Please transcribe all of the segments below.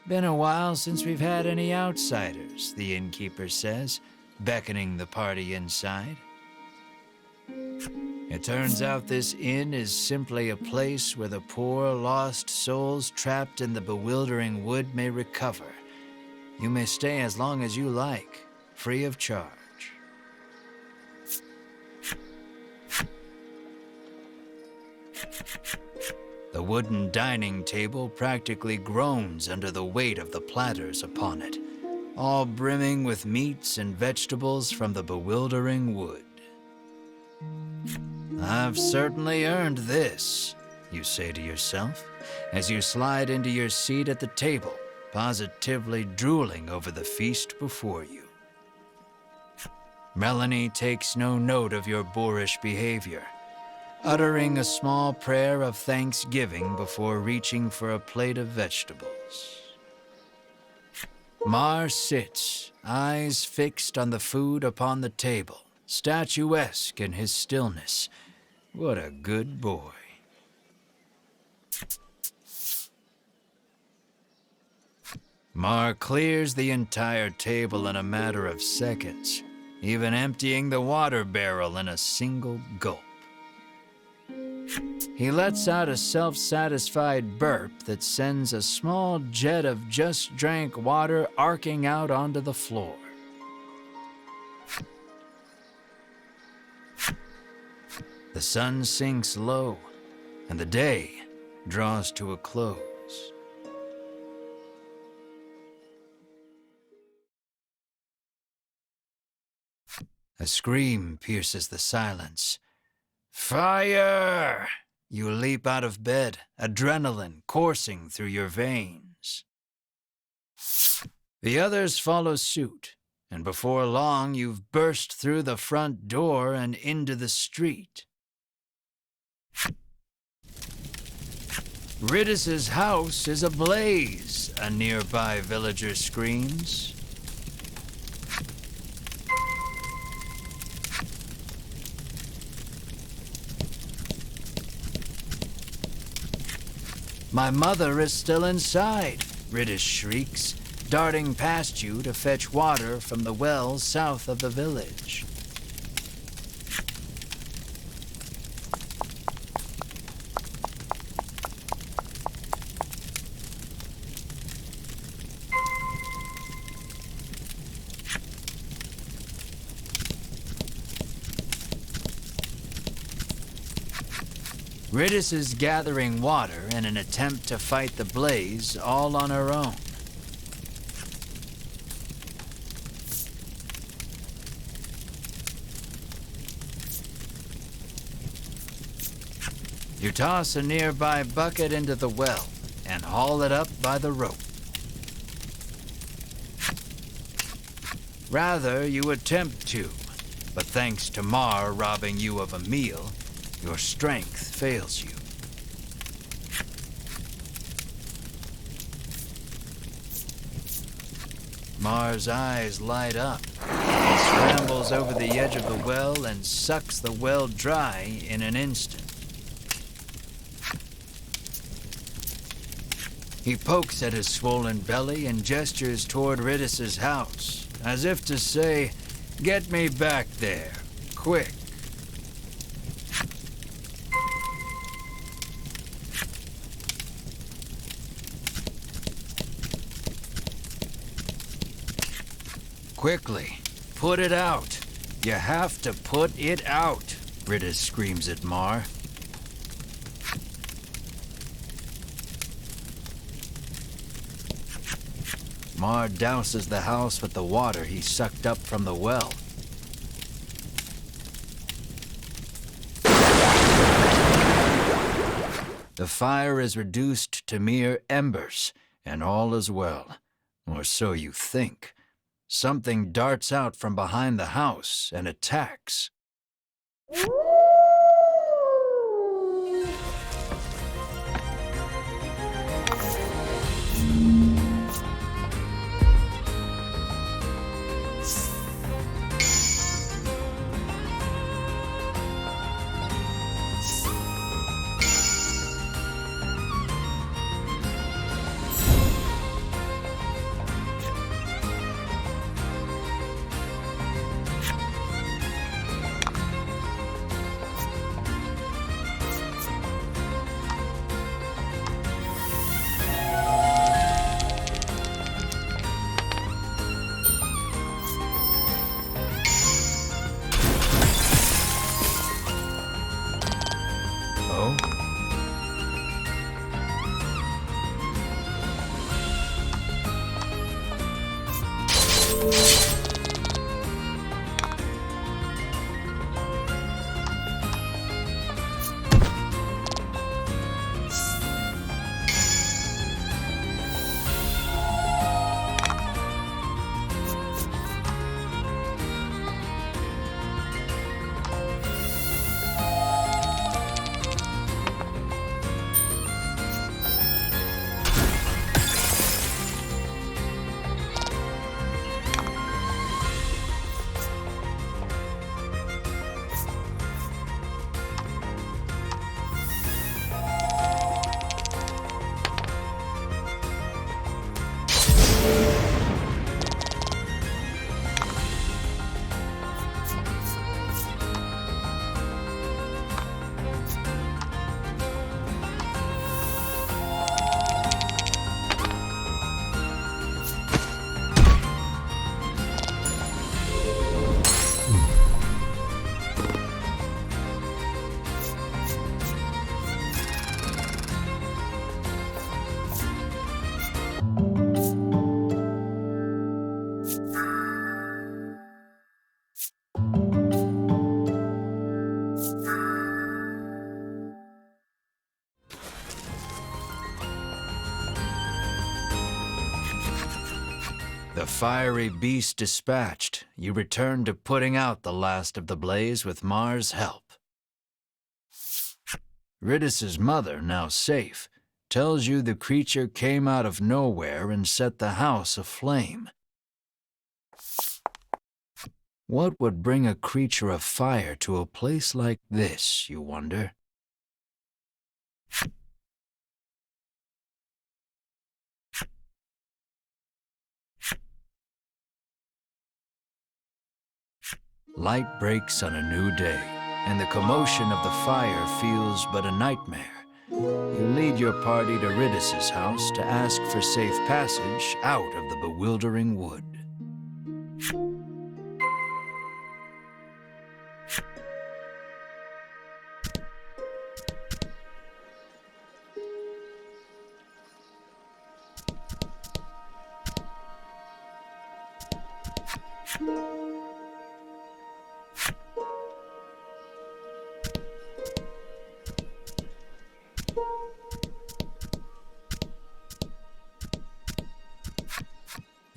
Been a while since we've had any outsiders, the innkeeper says, beckoning the party inside. It turns out this inn is simply a place where the poor, lost souls trapped in the bewildering wood may recover. You may stay as long as you like, free of charge. The wooden dining table practically groans under the weight of the platters upon it, all brimming with meats and vegetables from the bewildering wood. I've certainly earned this, you say to yourself, as you slide into your seat at the table, positively drooling over the feast before you. Melanie takes no note of your boorish behavior, uttering a small prayer of thanksgiving before reaching for a plate of vegetables. Mar sits, eyes fixed on the food upon the table, statuesque in his stillness. What a good boy. Mar clears the entire table in a matter of seconds, even emptying the water barrel in a single gulp. He lets out a self-satisfied burp that sends a small jet of just-drank water arcing out onto the floor. The sun sinks low, and the day draws to a close. A scream pierces the silence. Fire! You leap out of bed, adrenaline coursing through your veins. The others follow suit, and before long you've burst through the front door and into the street. Riddis's house is ablaze, a nearby villager screams. My mother is still inside, Riddis shrieks, darting past you to fetch water from the well south of the village. Riddis is gathering water in an attempt to fight the blaze all on her own. You toss a nearby bucket into the well and haul it up by the rope. Rather, you attempt to, but thanks to Mar robbing you of a meal, your strength fails you. Mar's eyes light up. He scrambles over the edge of the well and sucks the well dry in an instant. He pokes at his swollen belly and gestures toward Riddis's house, as if to say, "Get me back there, quick." Quickly, put it out. You have to put it out, Riddis screams at Mar. Mar douses the house with the water he sucked up from the well. The fire is reduced to mere embers, and all is well. Or so you think. Something darts out from behind the house and attacks. Oh? The fiery beast dispatched, you return to putting out the last of the blaze with Mars' help. Ridis's mother, now safe, tells you the creature came out of nowhere and set the house aflame. What would bring a creature of fire to a place like this, you wonder? Light breaks on a new day, and the commotion of the fire feels but a nightmare. You lead your party to Ridis's house to ask for safe passage out of the bewildering wood.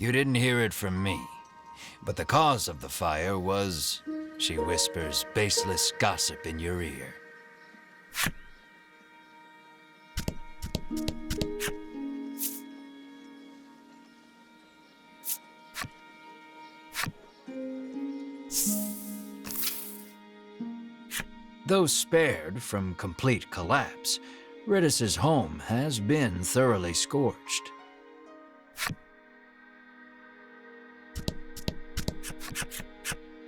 You didn't hear it from me, but the cause of the fire was, she whispers baseless gossip in your ear. Though spared from complete collapse, Ridis's home has been thoroughly scorched.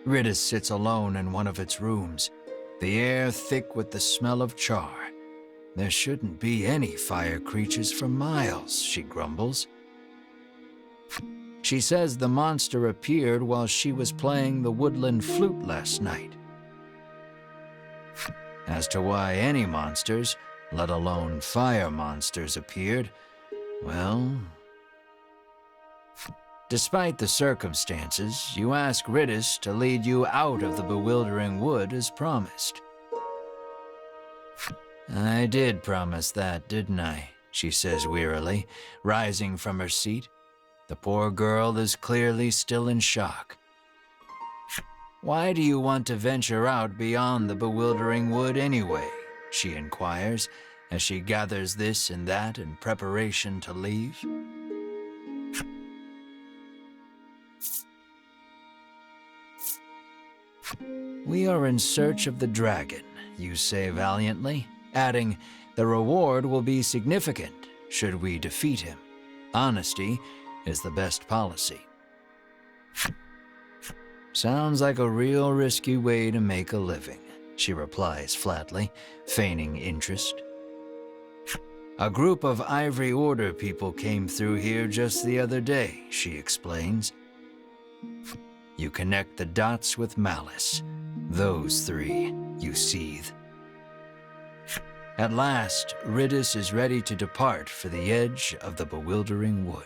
Ridis sits alone in one of its rooms, the air thick with the smell of char. There shouldn't be any fire creatures for miles, she grumbles. She says the monster appeared while she was playing the woodland flute last night. As to why any monsters, let alone fire monsters, appeared, well... Despite the circumstances, you ask Ridis to lead you out of the bewildering wood as promised. I did promise that, didn't I? She says wearily, rising from her seat. The poor girl is clearly still in shock. Why do you want to venture out beyond the bewildering wood anyway? She inquires, as she gathers this and that in preparation to leave. We are in search of the dragon, you say valiantly, adding, the reward will be significant should we defeat him. Honesty is the best policy. Sounds like a real risky way to make a living, she replies flatly, feigning interest. A group of Ivory Order people came through here just the other day, she explains. You connect the dots with malice. Those three, you seethe. At last, Riddis is ready to depart for the edge of the bewildering wood.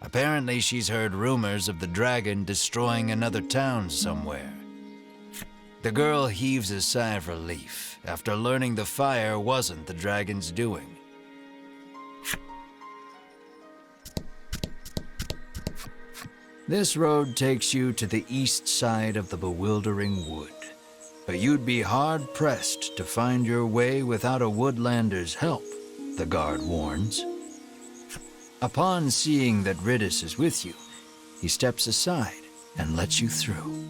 Apparently, she's heard rumors of the dragon destroying another town somewhere. The girl heaves a sigh of relief after learning the fire wasn't the dragon's doing. This road takes you to the east side of the bewildering wood, but you'd be hard-pressed to find your way without a woodlander's help, the guard warns. Upon seeing that Riddis is with you, he steps aside and lets you through.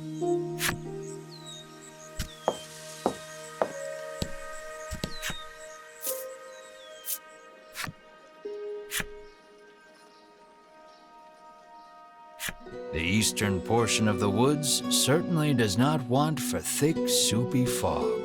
The eastern portion of the woods certainly does not want for thick, soupy fog.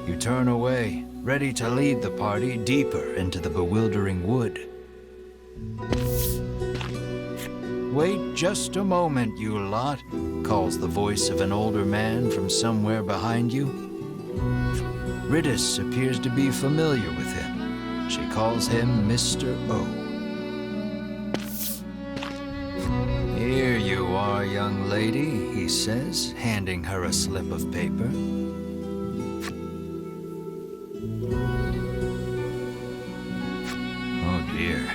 You turn away, ready to lead the party deeper into the bewildering wood. Wait just a moment, you lot, calls the voice of an older man from somewhere behind you. Riddis appears to be familiar with him. She calls him Mr. O. Here you are, young lady, he says, handing her a slip of paper. Oh dear.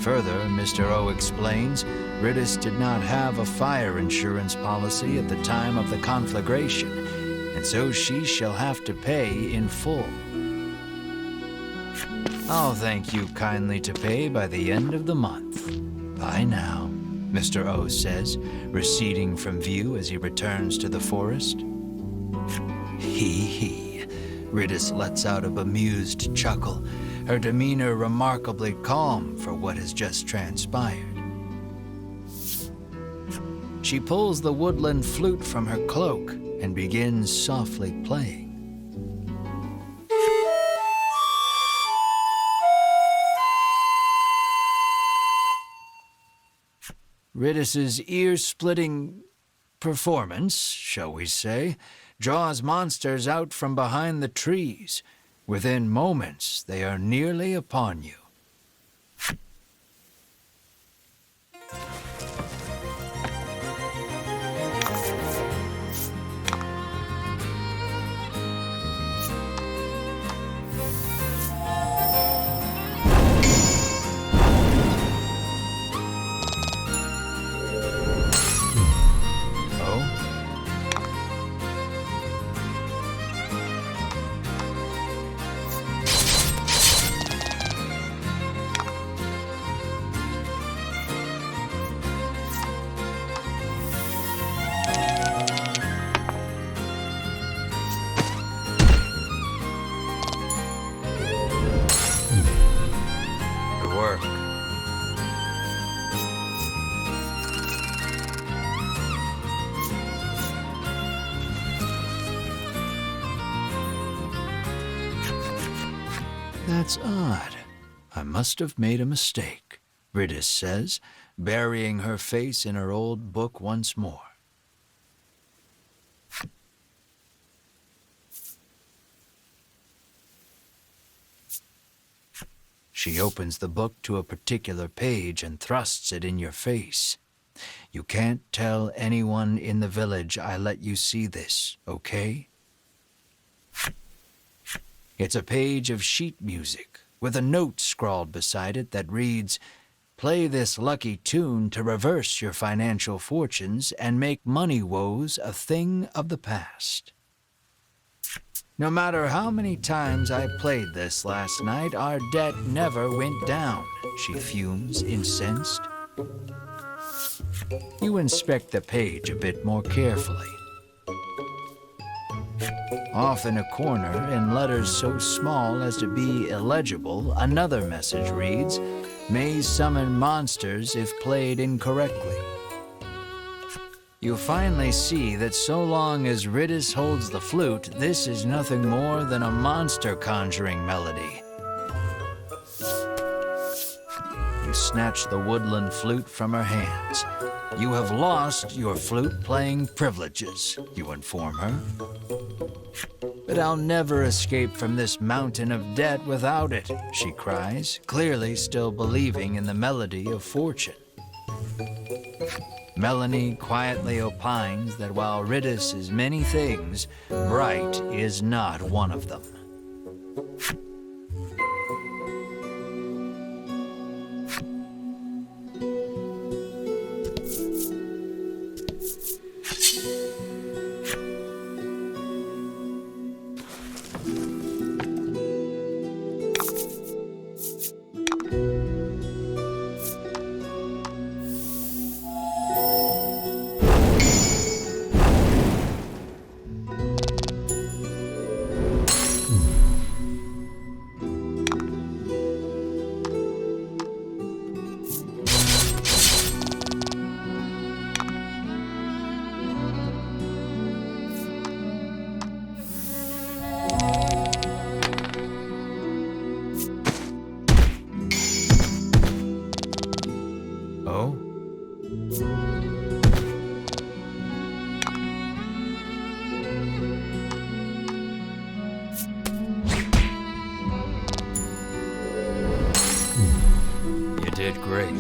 Further, Mr. O explains, Riddis did not have a fire insurance policy at the time of the conflagration, and so she shall have to pay in full. I'll thank you kindly to pay by the end of the month. Bye now, Mr. O says, receding from view as he returns to the forest. Hee. Riddis lets out a bemused chuckle, her demeanor remarkably calm for what has just transpired. She pulls the woodland flute from her cloak and begins softly playing. Riddis's ear-splitting performance, shall we say, draws monsters out from behind the trees. Within moments, they are nearly upon you. That's odd. I must have made a mistake, Riddis says, burying her face in her old book once more. She opens the book to a particular page and thrusts it in your face. You can't tell anyone in the village I let you see this, okay? It's a page of sheet music with a note scrawled beside it that reads, Play this lucky tune to reverse your financial fortunes and make money woes a thing of the past. No matter how many times I played this last night, our debt never went down, she fumes, incensed. You inspect the page a bit more carefully. Off in a corner, in letters so small as to be illegible, another message reads, "May summon monsters if played incorrectly." You finally see that so long as Ridis holds the flute, this is nothing more than a monster conjuring melody. You snatch the woodland flute from her hands. "You have lost your flute-playing privileges," you inform her. "But I'll never escape from this mountain of debt without it," she cries, clearly still believing in the melody of fortune. Melanie quietly opines that while Ridis is many things, bright is not one of them. Oh? You did great.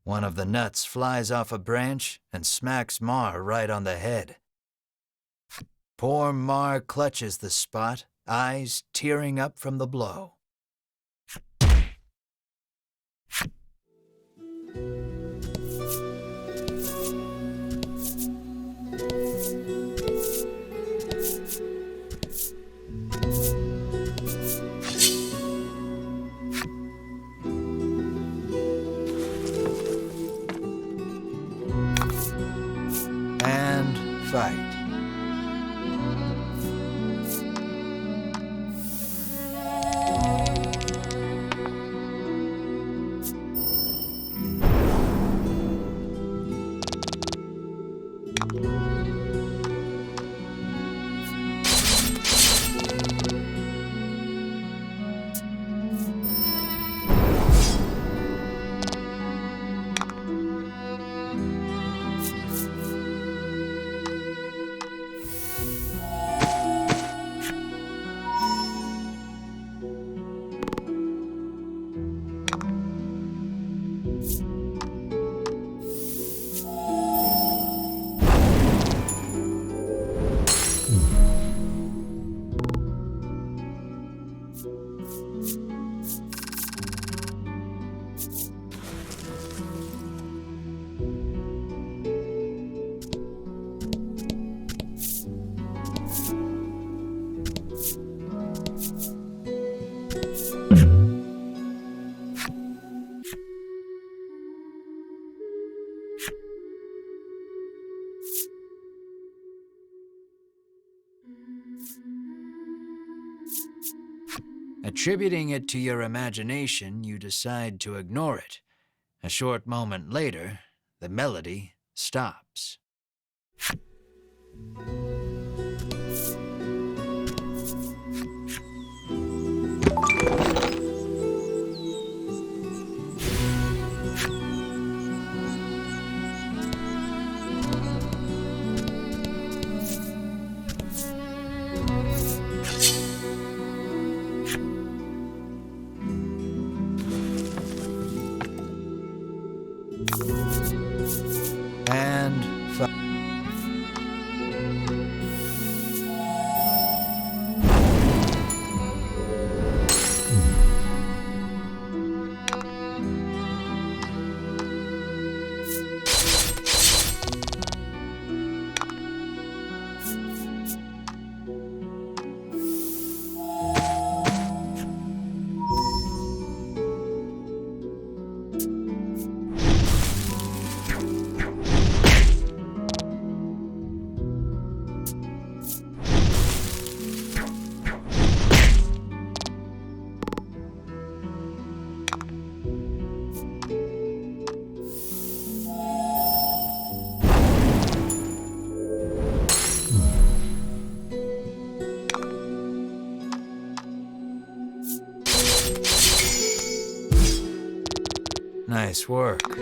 One of the nuts flies off a branch and smacks Mar right on the head. Poor Mar clutches the spot, eyes tearing up from the blow. And fight. Attributing it to your imagination, you decide to ignore it. A short moment later, the melody stops. And fight. Nice work.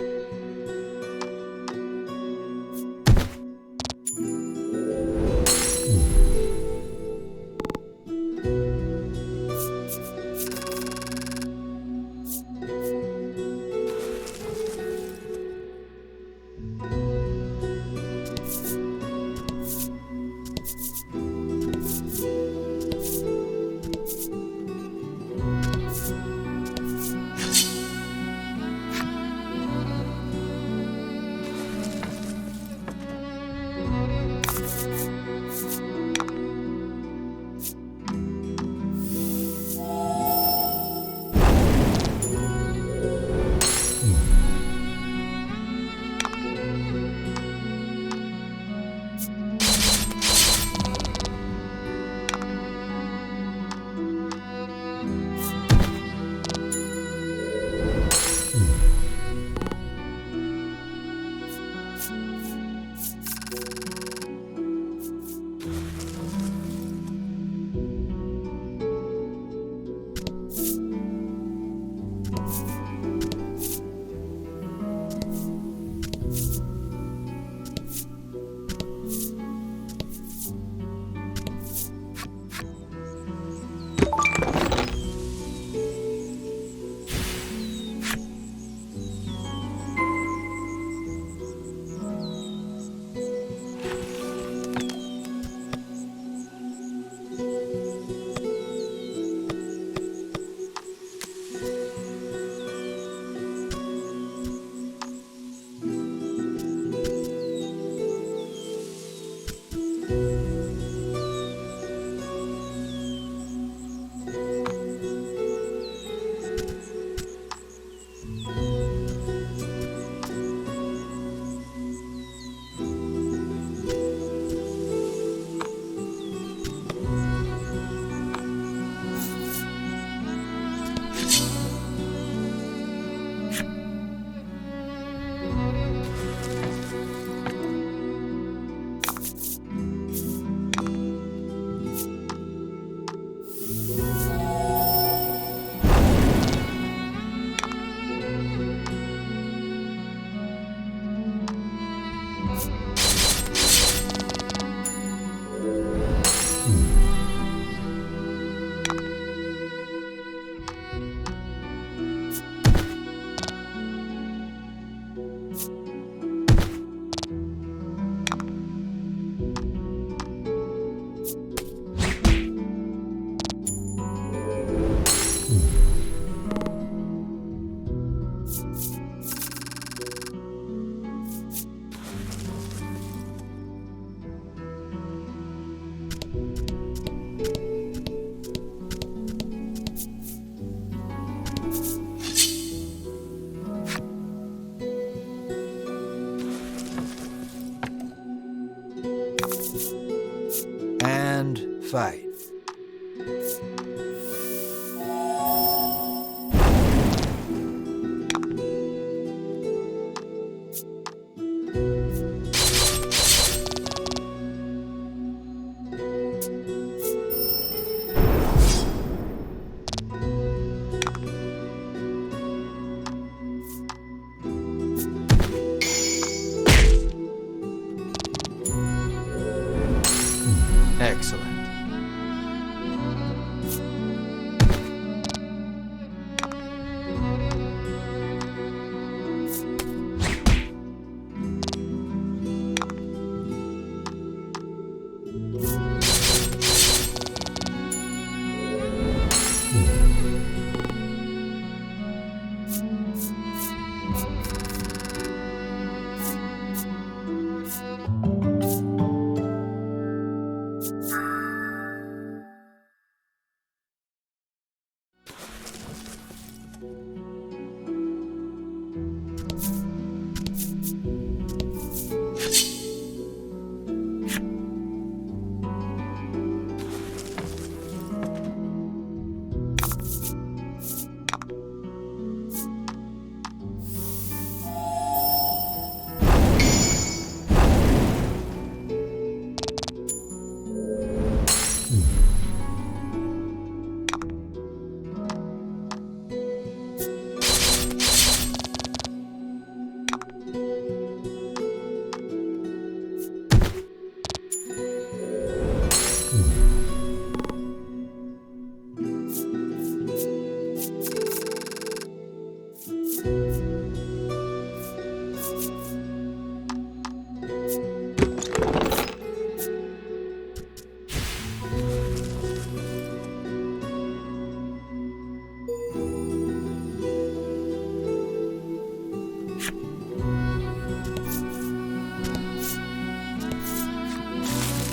And fight.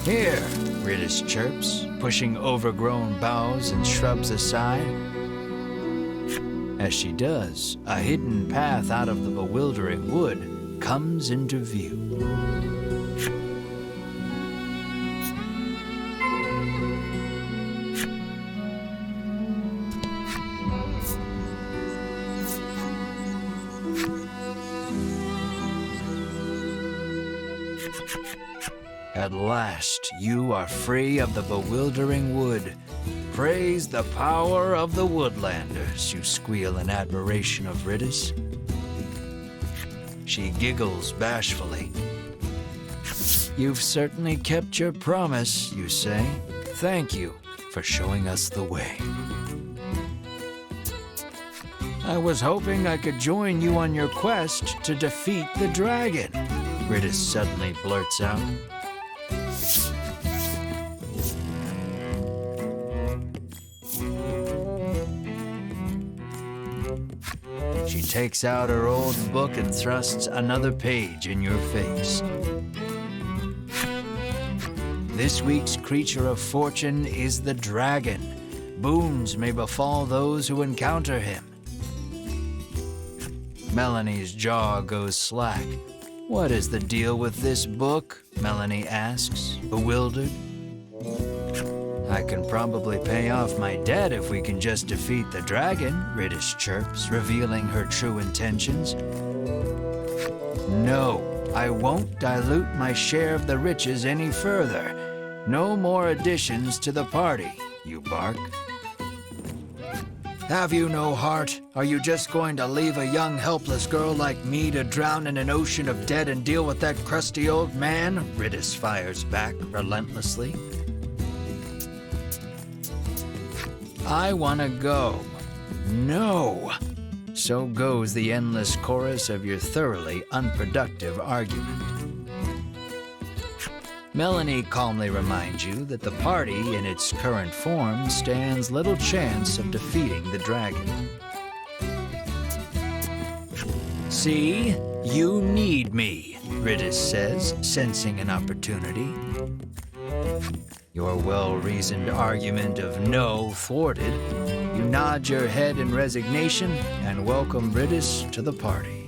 Here, Ritis chirps, pushing overgrown boughs and shrubs aside. As she does, a hidden path out of the bewildering wood comes into view. At last, you are free of the bewildering wood. Praise the power of the woodlanders, you squeal in admiration of Ritis. She giggles bashfully. You've certainly kept your promise, you say. Thank you for showing us the way. I was hoping I could join you on your quest to defeat the dragon, Ritis suddenly blurts out. She takes out her old book and thrusts another page in your face. This week's creature of fortune is the dragon. Boons may befall those who encounter him. Melanie's jaw goes slack. What is the deal with this book? Melanie asks, bewildered. I can probably pay off my debt if we can just defeat the dragon, Ritis chirps, revealing her true intentions. No, I won't dilute my share of the riches any further. No more additions to the party, you bark. Have you no heart? Are you just going to leave a young, helpless girl like me to drown in an ocean of debt and deal with that crusty old man? Ritis fires back relentlessly. I want to go. No. So goes the endless chorus of your thoroughly unproductive argument. Melanie calmly reminds you that the party in its current form stands little chance of defeating the dragon. See, you need me, Ritis says, sensing an opportunity. Your well-reasoned argument of no thwarted, you nod your head in resignation and welcome Ritis to the party.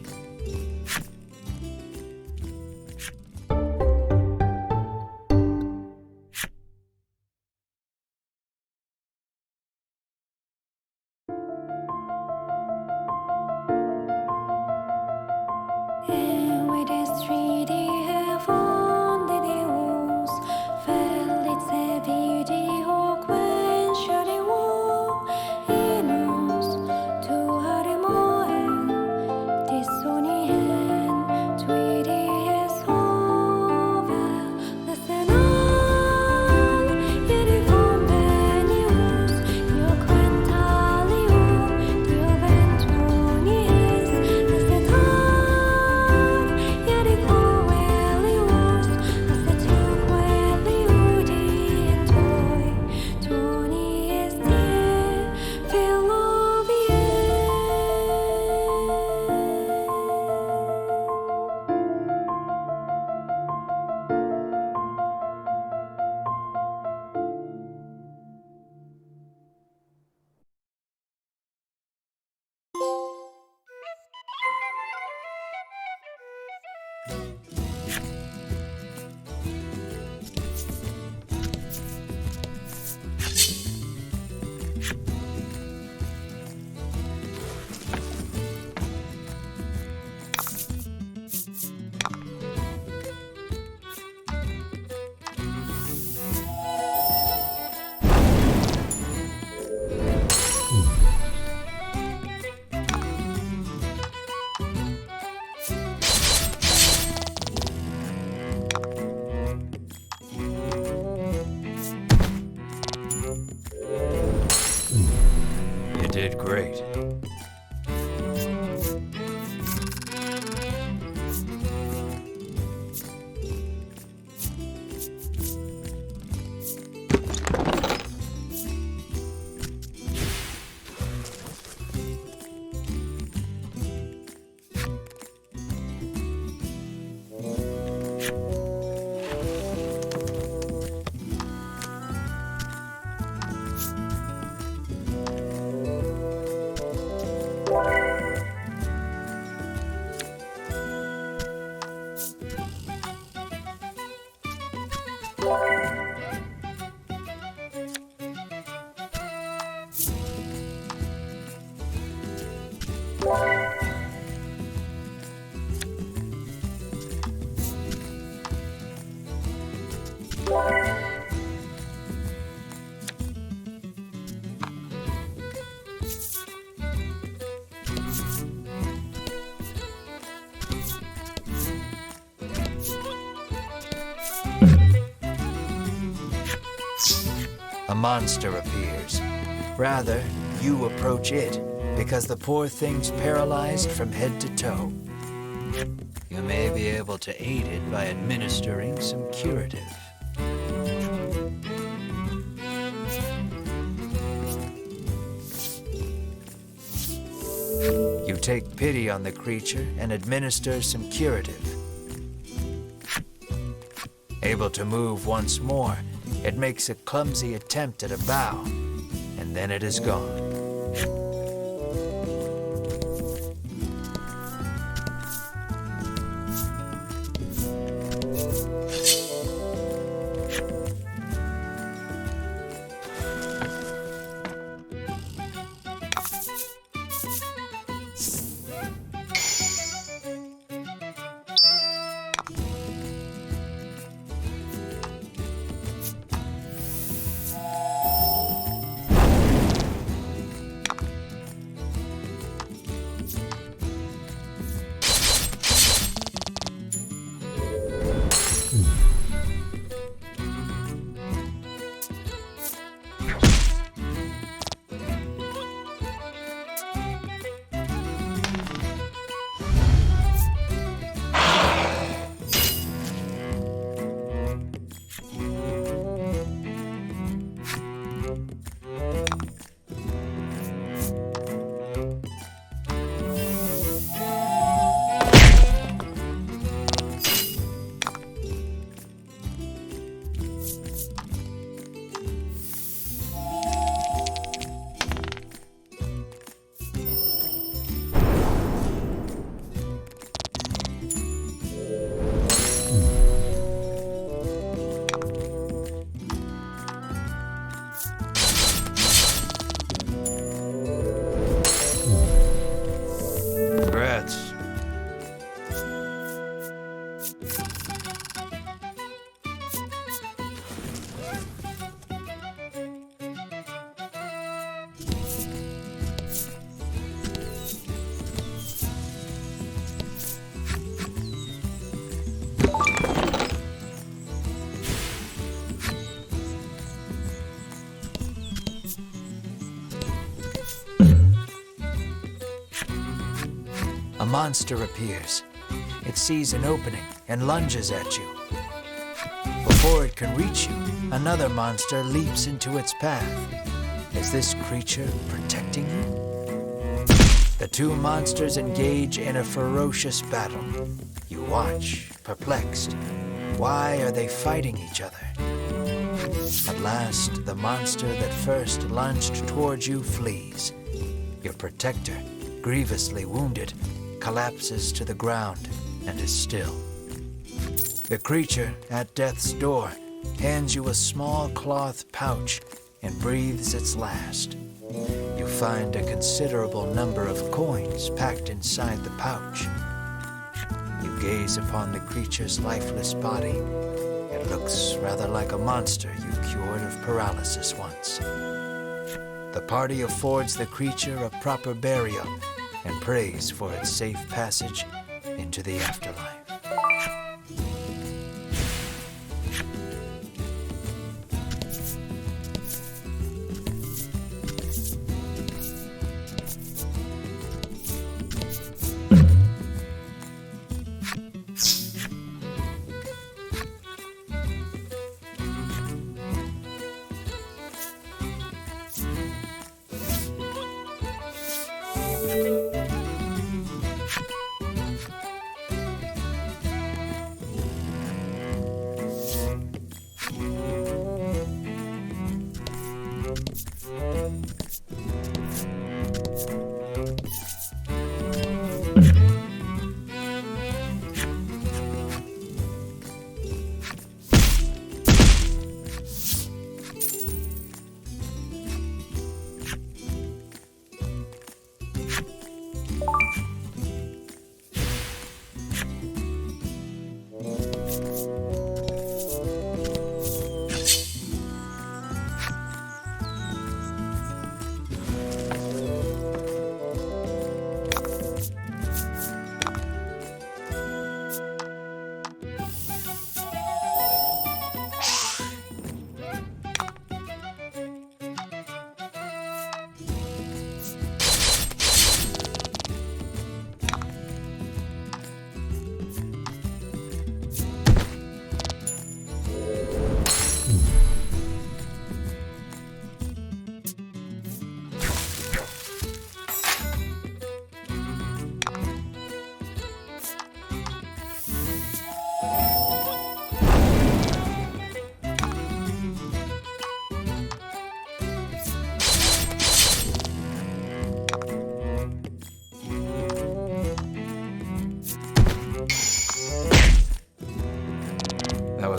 Did great. A monster appears. Rather, you approach it, because the poor thing's paralyzed from head to toe. You may be able to aid it by administering some curative. You take pity on the creature and administer some curative. Able to move once more, it makes a clumsy attempt at a bow, and then it is gone. A monster appears. It sees an opening and lunges at you. Before it can reach you, another monster leaps into its path. Is this creature protecting you? The two monsters engage in a ferocious battle. You watch, perplexed. Why are they fighting each other? At last, the monster that first lunged towards you flees. Your protector, grievously wounded, collapses to the ground and is still. The creature at death's door hands you a small cloth pouch and breathes its last. You find a considerable number of coins packed inside the pouch. You gaze upon the creature's lifeless body. It looks rather like a monster you cured of paralysis once. The party affords the creature a proper burial and prays for its safe passage into the afterlife.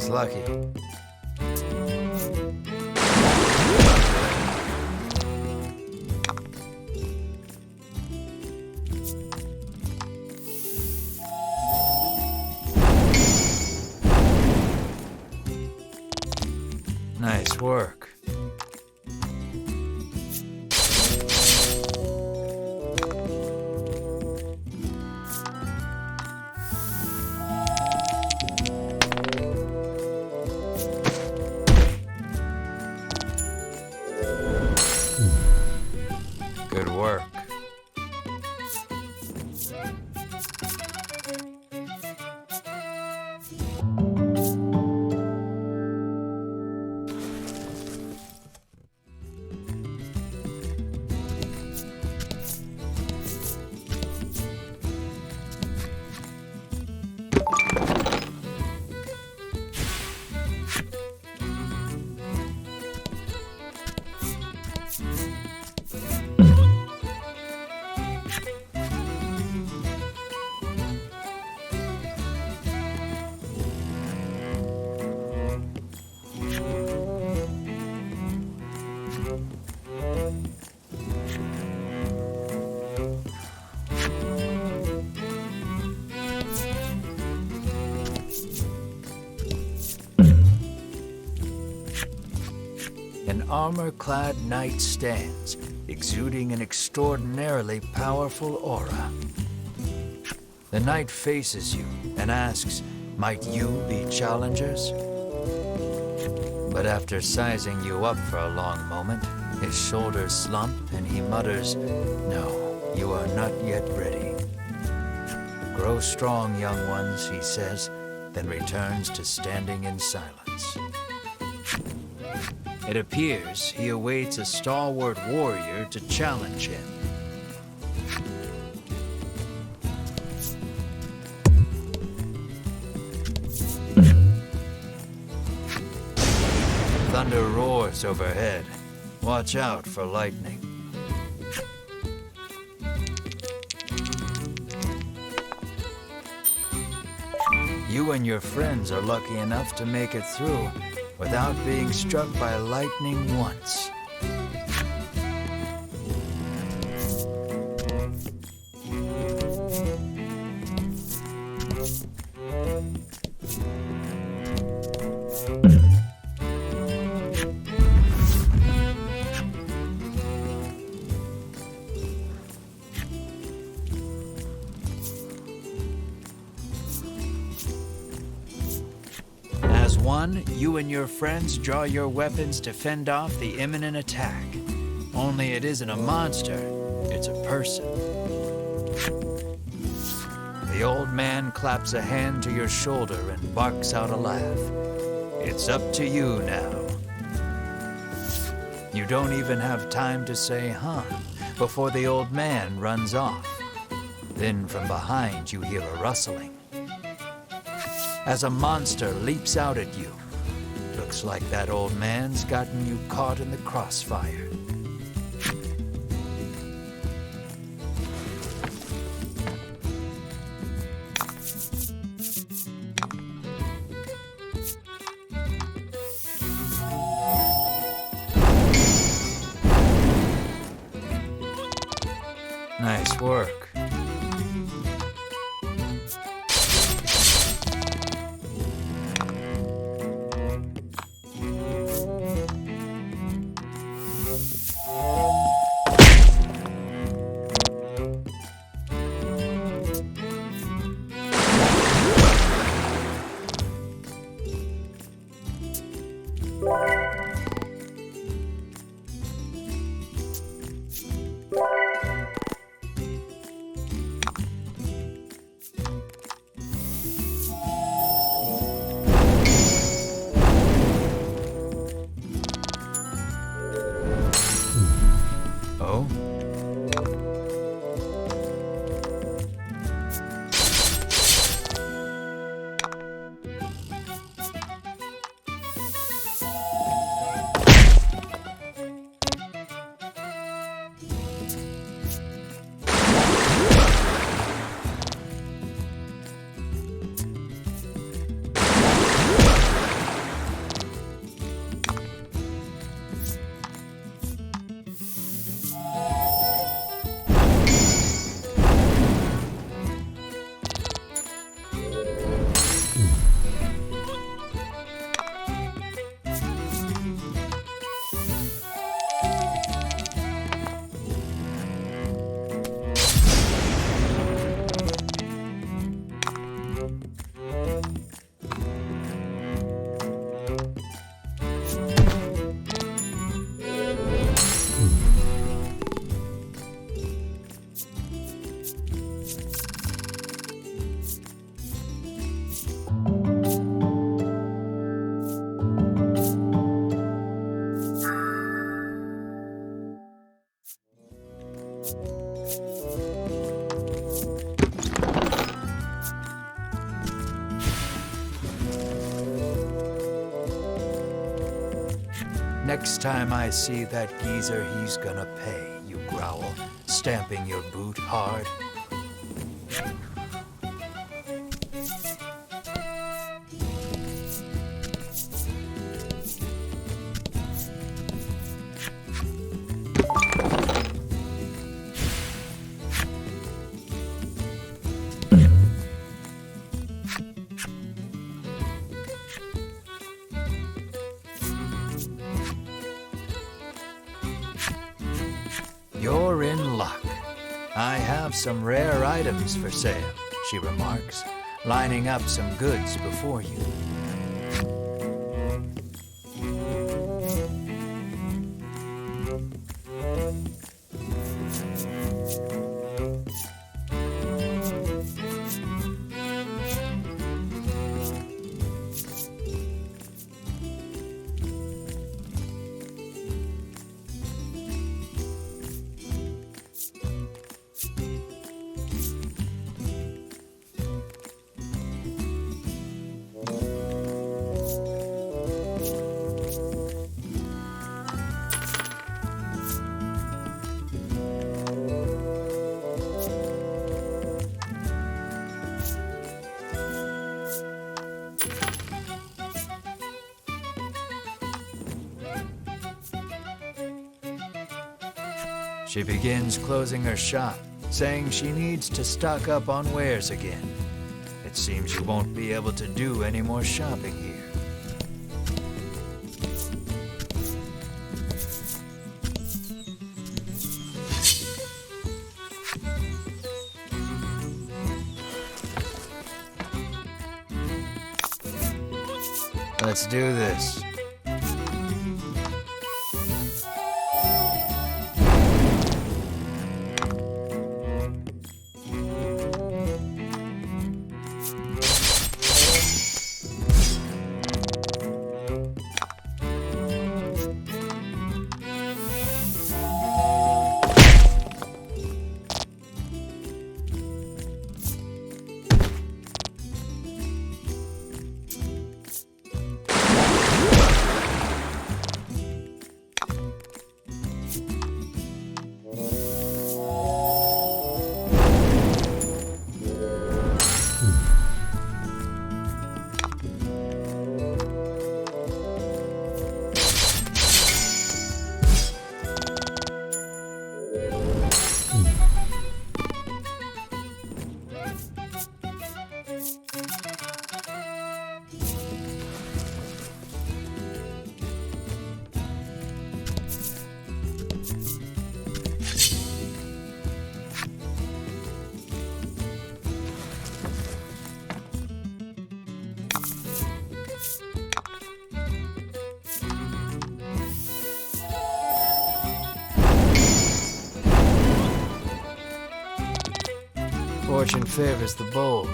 Looks lucky. Nice work. Good work. An armor-clad knight stands, exuding an extraordinarily powerful aura. The knight faces you and asks, "Might you be challengers?" But after sizing you up for a long moment, his shoulders slump and he mutters, "No, you are not yet ready." "Grow strong, young ones," he says, then returns to standing in silence. It appears he awaits a stalwart warrior to challenge him. Thunder roars overhead. Watch out for lightning. You and your friends are lucky enough to make it through without being struck by lightning once. As one, you and your friends draw your weapons to fend off the imminent attack. Only it isn't a monster, it's a person. The old man claps a hand to your shoulder and barks out a laugh. It's up to you now. You don't even have time to say, "Huh," before the old man runs off. Then from behind you hear a rustling. As a monster leaps out at you. Looks like that old man's gotten you caught in the crossfire. Nice work. Next time I see that geezer, he's gonna pay, you growl, stamping your boot hard. You're in luck. I have some rare items for sale, she remarks, lining up some goods before you. She begins closing her shop, saying she needs to stock up on wares again. It seems you won't be able to do any more shopping here. Let's do this. Fortune favors the bold.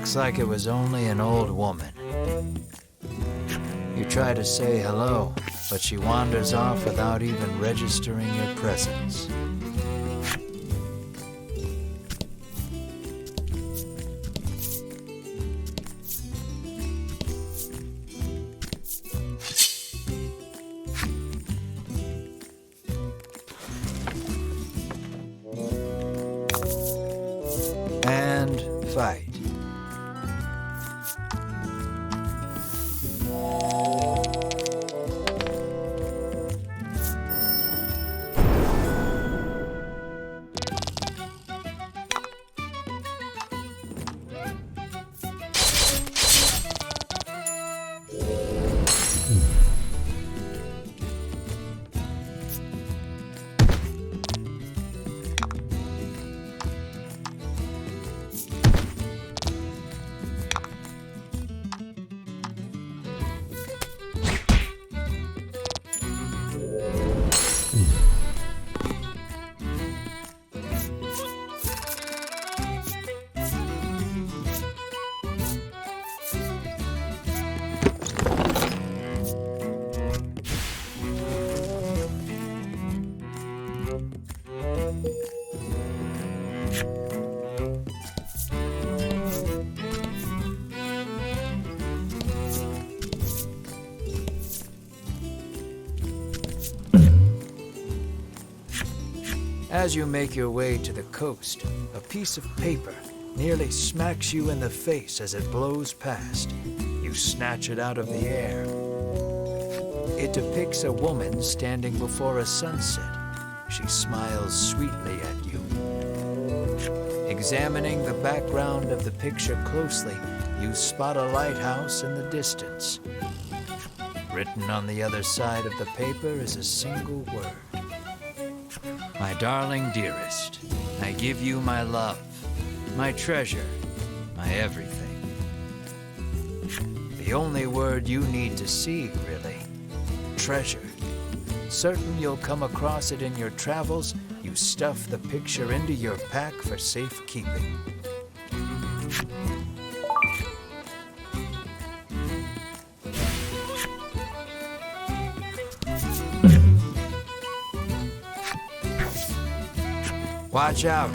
Looks like it was only an old woman. You try to say hello, but she wanders off without even registering your presence. And fight. As you make your way to the coast, a piece of paper nearly smacks you in the face as it blows past. You snatch it out of the air. It depicts a woman standing before a sunset. She smiles sweetly at you. Examining the background of the picture closely, you spot a lighthouse in the distance. Written on the other side of the paper is a single word. My darling dearest, I give you my love, my treasure, my everything. The only word you need to see, really. Treasure. Certain you'll come across it in your travels, you stuff the picture into your pack for safekeeping. Watch out,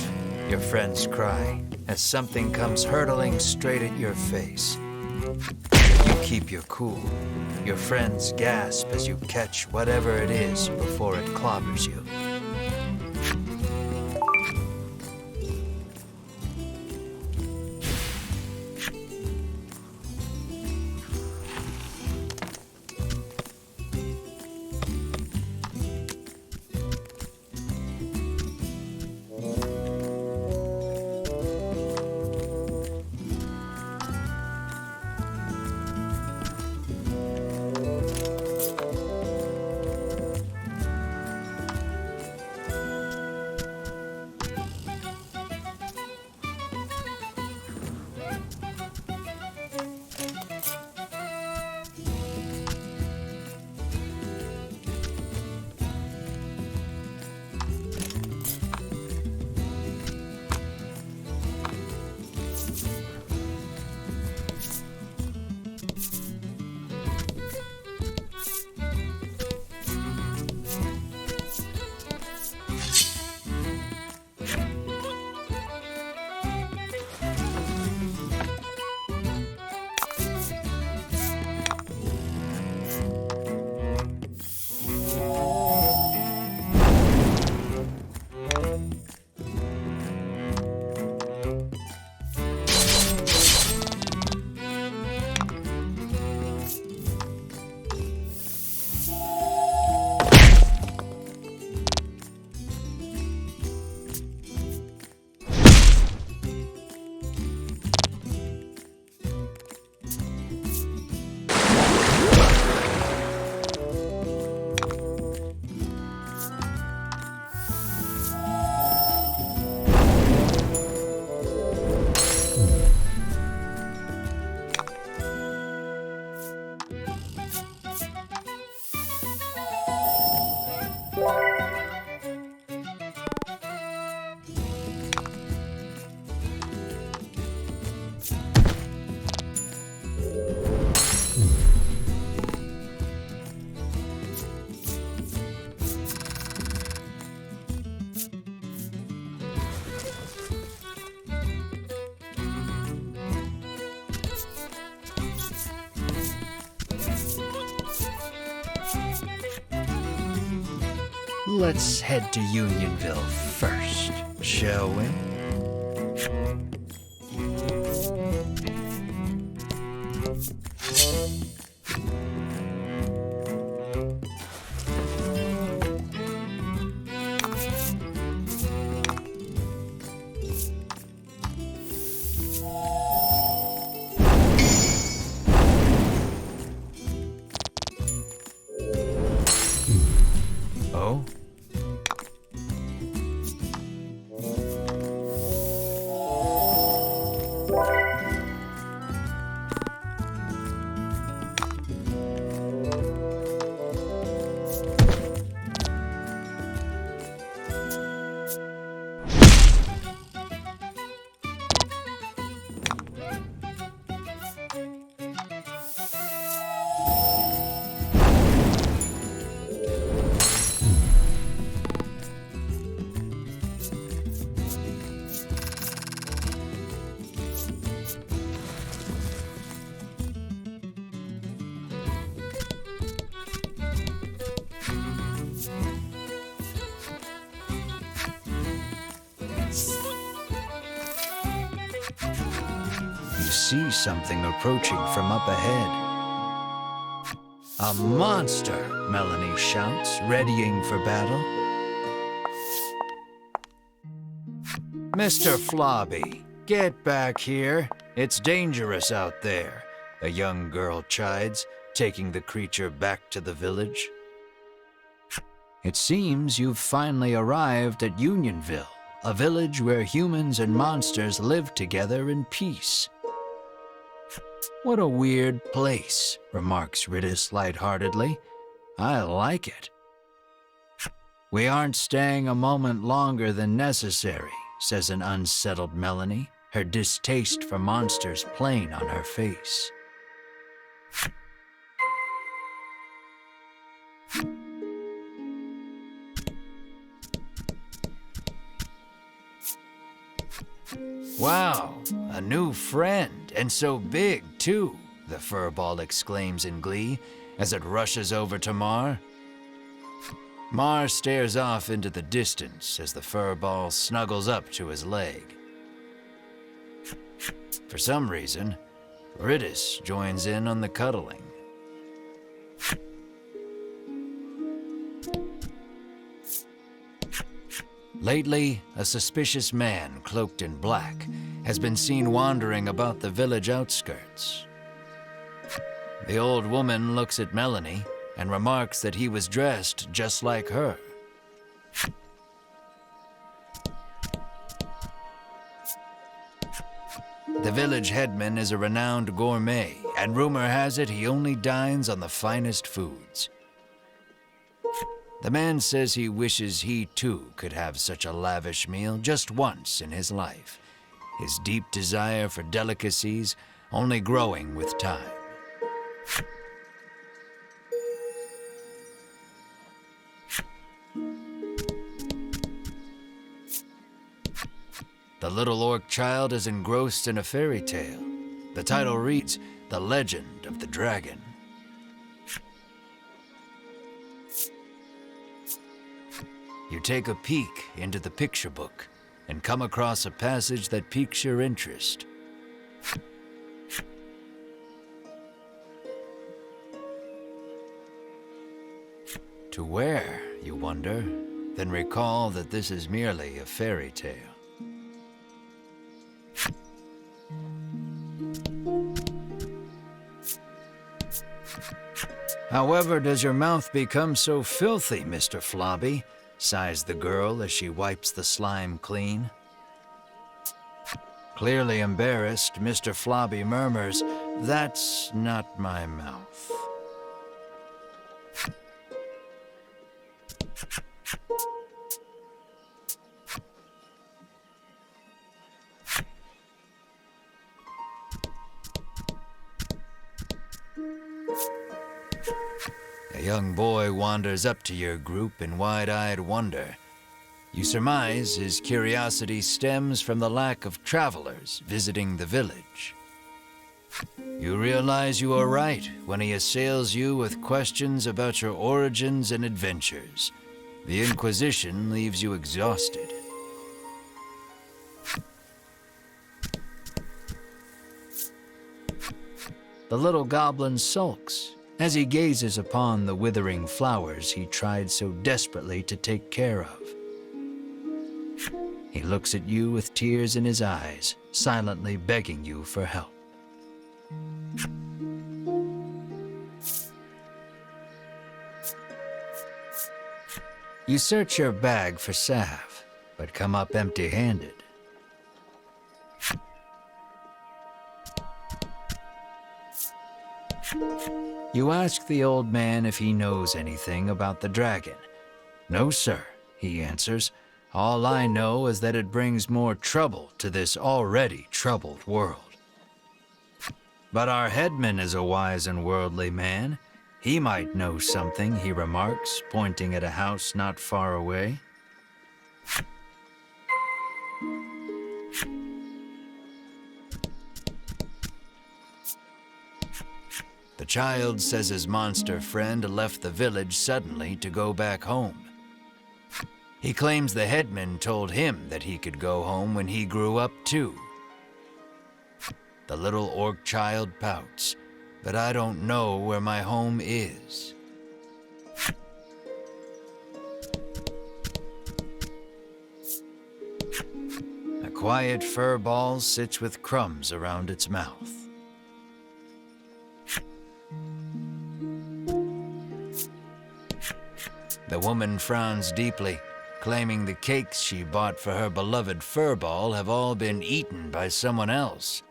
your friends cry, as something comes hurtling straight at your face. You keep your cool. Your friends gasp as you catch whatever it is before it clobbers you. Let's head to Unionville first, shall we? Oh? You see something approaching from up ahead. A monster, Melanie shouts, readying for battle. Mr. Flobby, get back here. It's dangerous out there, a young girl chides, taking the creature back to the village. It seems you've finally arrived at Unionville, a village where humans and monsters live together in peace. What a weird place, remarks Riddis lightheartedly. I like it. We aren't staying a moment longer than necessary, says an unsettled Melanie, her distaste for monsters plain on her face. Wow, a new friend, and so big, too, the furball exclaims in glee as it rushes over to Mar. Mar stares off into the distance as the furball snuggles up to his leg. For some reason, Riddis joins in on the cuddling. Lately, a suspicious man cloaked in black has been seen wandering about the village outskirts. The old woman looks at Melanie and remarks that he was dressed just like her. The village headman is a renowned gourmet, and rumor has it he only dines on the finest foods. The man says he wishes he too could have such a lavish meal just once in his life, his deep desire for delicacies only growing with time. The little orc child is engrossed in a fairy tale. The title reads, The Legend of the Dragon. You take a peek into the picture book and come across a passage that piques your interest. To where, you wonder, then recall that this is merely a fairy tale. However does your mouth become so filthy, Mr. Flobby? Sighs the girl as she wipes the slime clean. Clearly embarrassed, Mr. Flobby murmurs, "That's not my mouth." A young boy wanders up to your group in wide-eyed wonder. You surmise his curiosity stems from the lack of travelers visiting the village. You realize you are right when he assails you with questions about your origins and adventures. The Inquisition leaves you exhausted. The little goblin sulks as he gazes upon the withering flowers he tried so desperately to take care of. He looks at you with tears in his eyes, silently begging you for help. You search your bag for salve, but come up empty-handed. You ask the old man if he knows anything about the dragon. "No, sir," he answers. "All I know is that it brings more trouble to this already troubled world." "But our headman is a wise and worldly man. He might know something," he remarks, pointing at a house not far away. The child says his monster friend left the village suddenly to go back home. He claims the headman told him that he could go home when he grew up too. The little orc child pouts, "But I don't know where my home is." A quiet fur ball sits with crumbs around its mouth. The woman frowns deeply, claiming the cakes she bought for her beloved furball have all been eaten by someone else.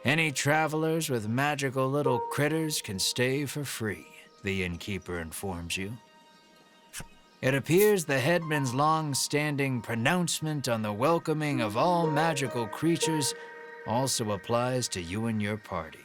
Any travelers with magical little critters can stay for free, the innkeeper informs you. It appears the headman's long-standing pronouncement on the welcoming of all magical creatures also applies to you and your party.